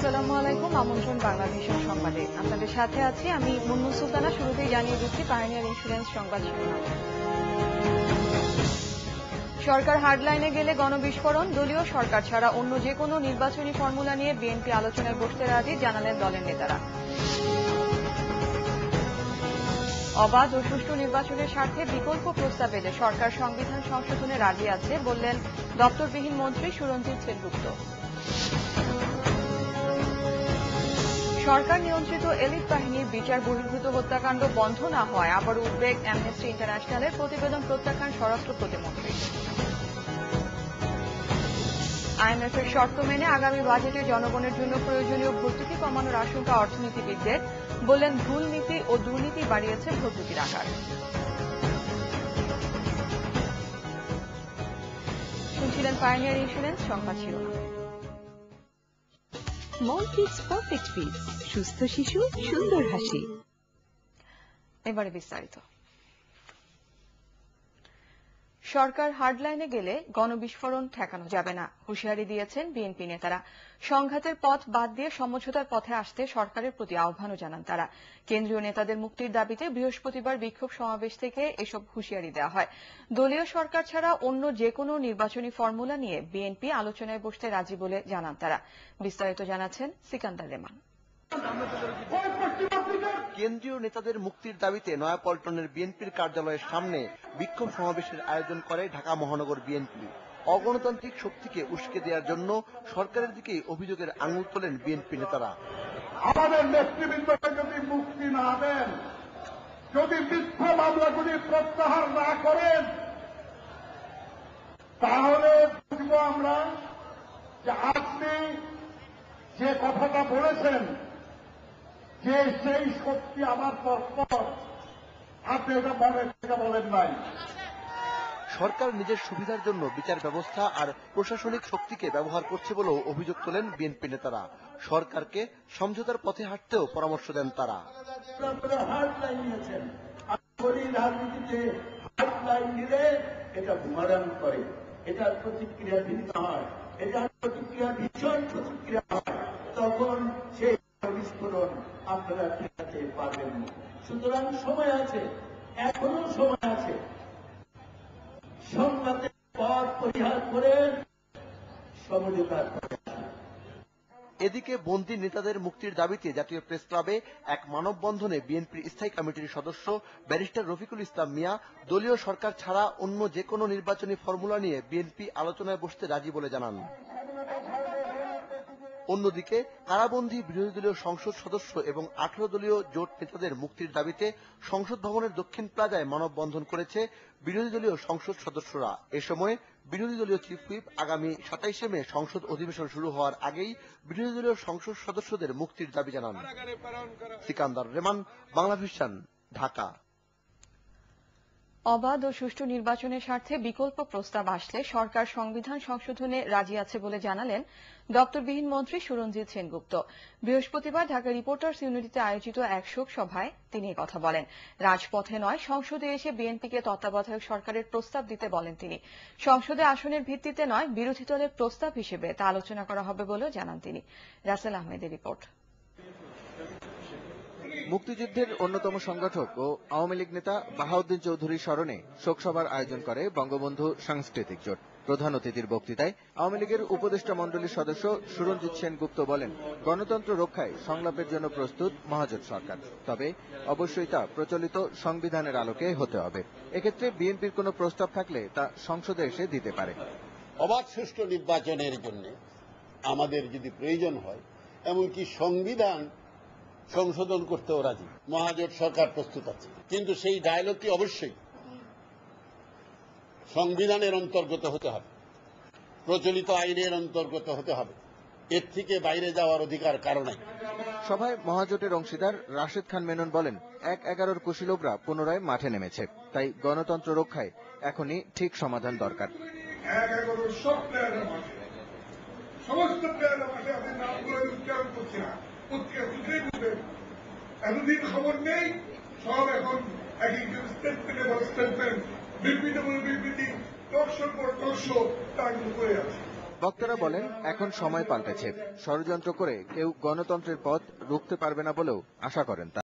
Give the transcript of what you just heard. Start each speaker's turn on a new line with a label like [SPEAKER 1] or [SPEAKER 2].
[SPEAKER 1] আসসালামু আলাইকুম, আমন্ত্রণ বাংলাদেশের সংবাদে। আপনাদের সাথে আছি আমি মুন্নু সুলতানা। শুরুতেই জানিয়ে দিচ্ছি পায়োনিয়ার ইন্স্যুরেন্স সংবাদ শিরোনাম। সরকার হার্ডলাইনে গেলে গণবিস্ফোরণ, দলীয় সরকার ছাড়া অন্য যে কোনো নির্বাচনী ফর্মুলা নিয়ে বিএনপি আলোচনায় বসতে রাজি, জানালেন দলের নেতারা। অবাধ ও সুষ্ঠু নির্বাচনের স্বার্থে বিকল্প প্রস্তাব এলে সরকার সংবিধান সংশোধনে রাজি আছে, বললেন দপ্তরবিহীন মন্ত্রী সুরঞ্জিত সেনগুপ্ত। সরকার নিয়ন্ত্রিত এলিট বাহিনীর বিচার বহির্ভূত হত্যাকাণ্ড বন্ধ না হওয়ায় আবার উদ্বেগ অ্যামনেস্টি ইন্টারন্যাশনালের, প্রতিবেদন প্রত্যাখ্যান স্বরাষ্ট্র প্রতিমন্ত্রী। আইএমএফের শর্ত মেনে আগামী বাজেটে জনগণের জন্য প্রয়োজনীয় ভর্তুকি কমানোর আশঙ্কা অর্থনীতিবিদদের, বললেন ভুল নীতি ও দুর্নীতি বাড়িয়েছে ভর্তুকির আকার। শুনছিলেন পায়োনিয়ার ইন্স্যুরেন্স সংবাদ শিরোনাম।
[SPEAKER 2] মম কিডস পারফেক্ট পিস, সুস্থ শিশু সুন্দর হাসি।
[SPEAKER 1] এবারে বিস্তারিত। সরকার হার্ডলাইনে গেলে গণবিস্ফোরণ ঠেকানো যাবে না, হুঁশিয়ারি দিয়েছেন বিএনপি নেতারা। সংঘাতের পথ বাদ দিয়ে সমঝোতার পথে আসতে সরকারের প্রতি আহ্বানও জানান তারা। কেন্দ্রীয় নেতাদের মুক্তির দাবিতে বৃহস্পতিবার বিক্ষোভ সমাবেশ থেকে এসব হুঁশিয়ারি দেওয়া হয়। দলীয় সরকার ছাড়া অন্য যে কোনো নির্বাচনী ফর্মুলা নিয়ে বিএনপি আলোচনায় বসতে রাজি বলে জানান তারা। বিস্তারিত জানাচ্ছেন সিকান্দার রেমান।
[SPEAKER 3] কেন্দ্রীয় নেতাদের মুক্তির দাবিতে নয়াপল্টনের বিএনপির কার্যালয়ের সামনে বিক্ষোভ সমাবেশের আয়োজন করে ঢাকা মহানগর বিএনপি। অগণতান্ত্রিক শক্তিকে উস্কে দেওয়ার জন্য সরকারের দিকেই অভিযোগের আঙুল তোলেন বিএনপি নেতারা।
[SPEAKER 4] আমাদের নেতৃবৃন্দকে যদি মুক্তি না দেন, যদি মিথ্যা মামলাগুলি প্রত্যাহার না করেন, তাহলে বুঝবো আমরা যে আপনি যে কথাটা বলেছেন যে সেই শক্তি আমার পর আপনি এটা মনে থেকে বলেন নাই।
[SPEAKER 3] সরকার নিজের সুবিধার জন্য বিচার ব্যবস্থা আর প্রশাসনিক শক্তিকে ব্যবহার করছে বলেও অভিযোগ তোলেন বিএনপি নেতারা। সরকারকে সমঝোতার পথে হাঁটতেও পরামর্শ দেন তারা।
[SPEAKER 4] হার্ডলাইন নিয়েছেন, রাজনীতিতে হার্ডলাইন নিলে এটা বুমারাং করে, এটার প্রতিক্রিয়া ভিন্ন হয়, এটার প্রতিক্রিয়া ভীষণ প্রতিক্রিয়া হয়, তখন সেই বিস্ফোরণ আপনারা ঠেকাতে পারবেন না। সুতরাং সময় আছে, এখনো সময় আছে। সংঘাতের পথ পরিহার করে সমঝোতার পথে আসুন।
[SPEAKER 3] এদিকে বন্দী নেতাদের মুক্তির দাবিতে জাতীয় প্রেস ক্লাবে এক মানববন্ধনে বিএনপির স্থায়ী কমিটির সদস্য ব্যারিস্টার রফিকুল ইসলাম মিয়া দলীয় সরকার ছাড়া অন্য যে কোনো নির্বাচনী ফর্মুলা নিয়ে বিএনপি আলোচনায় বসতে রাজি বলে জানান। অন্যদিকে কারাবন্দী বিরোধী দলীয় সংসদ সদস্য এবং 18 দলীয় জোট নেতাদের মুক্তির দাবিতে সংসদ ভবনের দক্ষিণ প্লাজায় মানববন্ধন করেছে বিরোধী দলীয় সংসদ সদস্যরা। এ সময় বিরোধী দলীয় চিফ হুইপ আগামী 27শে মে সংসদ অধিবেশন শুরু হওয়ার আগেই বিরোধী দলীয় সংসদ সদস্যদের মুক্তির দাবি জানান। সিকান্দার রেমান, বাংলা ভিশন, ঢাকা।
[SPEAKER 1] অবাধ ও সুষ্ঠু নির্বাচনের স্বার্থে বিকল্প প্রস্তাব আসলে সরকার সংবিধান সংশোধনে রাজি আছে বলে জানালেন দপ্তরবিহীন মন্ত্রী সুরঞ্জিত সেনগুপ্ত। বৃহস্পতিবার ঢাকা রিপোর্টার্স ইউনিটিতে আয়োজিত এক শোক সভায় তিনি কথা বলেন। রাজপথে নয়, সংসদে এসে বিএনপিকে তত্ত্বাবধায়ক সরকারের প্রস্তাব দিতে বলেন তিনি। সংসদে আসনের ভিত্তিতে নয়, বিরোধী দলের প্রস্তাব হিসেবে তা আলোচনা করা হবে বলেও জানান তিনি। রাসেল আহমেদের রিপোর্ট।
[SPEAKER 5] মুক্তিযুদ্ধের অন্যতম সংগঠক ও আওয়ামী লীগ নেতা বাহাউদ্দিন চৌধুরীর স্মরণে শোকসভার আয়োজন করে বঙ্গবন্ধু সাংস্কৃতিক জোট। প্রধান অতিথির বক্তৃতায় আওয়ামী লীগের উপদেষ্টা মণ্ডলীর সদস্য সুরঞ্জিত সেনগুপ্ত বলেন, গণতন্ত্র রক্ষায় সংলাপের জন্য প্রস্তুত মহাজোট সরকার, তবে অবশ্যই তা প্রচলিত সংবিধানের আলোকে হতে হবে। এক্ষেত্রে বিএনপির কোনো প্রস্তাব থাকলে তা সংসদে এসে দিতে পারে।
[SPEAKER 6] অবাধ সুষ্ঠু নির্বাচনের জন্য আমাদের যদি প্রয়োজন হয়, এমনকি সংবিধান সংশোধন করতেও রাজি, মহাজোট সরকার প্রস্তুত আছে। কিন্তু সেই ডায়ালগটি অবশ্যই সংবিধানের অন্তর্গত হতে হবে, প্রচলিত আইনের অন্তর্গত হতে হবে। এর থেকে বাইরে যাওয়ার অধিকার কারো নাই।
[SPEAKER 5] সভায় মহাজোটের অংশীদার রাশেদ খান মেনন বলেন, ১/১১ কুশীলবরা পুনরায় মাঠে নেমেছে, তাই গণতন্ত্র রক্ষায় এখনই ঠিক সমাধান দরকার।
[SPEAKER 4] ১/১১ সব প্লেয়ারের মাঠে, সমস্ত প্লেয়ারের মাঠে, আপনি নামগুলো উচ্চারণ করছি না, এতদিন খবর নেই, সব এখন এক একজন স্টেটমেন্টে বড় স্টেটমেন্ট, বিবৃতি বলে বিবৃতি, টকশোর পর টকশো তার করে আছে।
[SPEAKER 5] বক্তারা বলেন, এখন সময় পাল্টেছে। ষড়যন্ত্র করে কেউ গণতন্ত্রের পথ রুখতে পারবে না বলেও আশা করেন তারা।